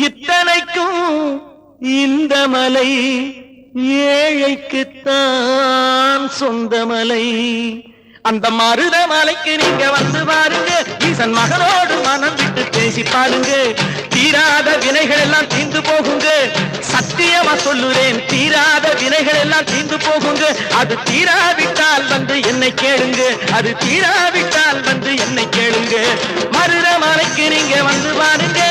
இத்தனைக்கும் இந்த மலை ஏழைக்குத்தான் சொந்த மலை. அந்த மருத மலைக்கு நீங்க வந்து பாருங்க, ஈசன் மகனோடு மனம் விட்டு பேசி பாருங்க. தீராத வினைகள் எல்லாம் தீர்ந்து போகுங்க, சத்தியமா சொல்லுறேன், தீராத வினைகள் எல்லாம் தீர்ந்து போகுங்க. அது தீராவிட்டால் வந்து என்னை கேளுங்க, அது தீராவிட்டால் வந்து என்னை கேளுங்க. மருத மலைக்கு நீங்க வந்து பாருங்க.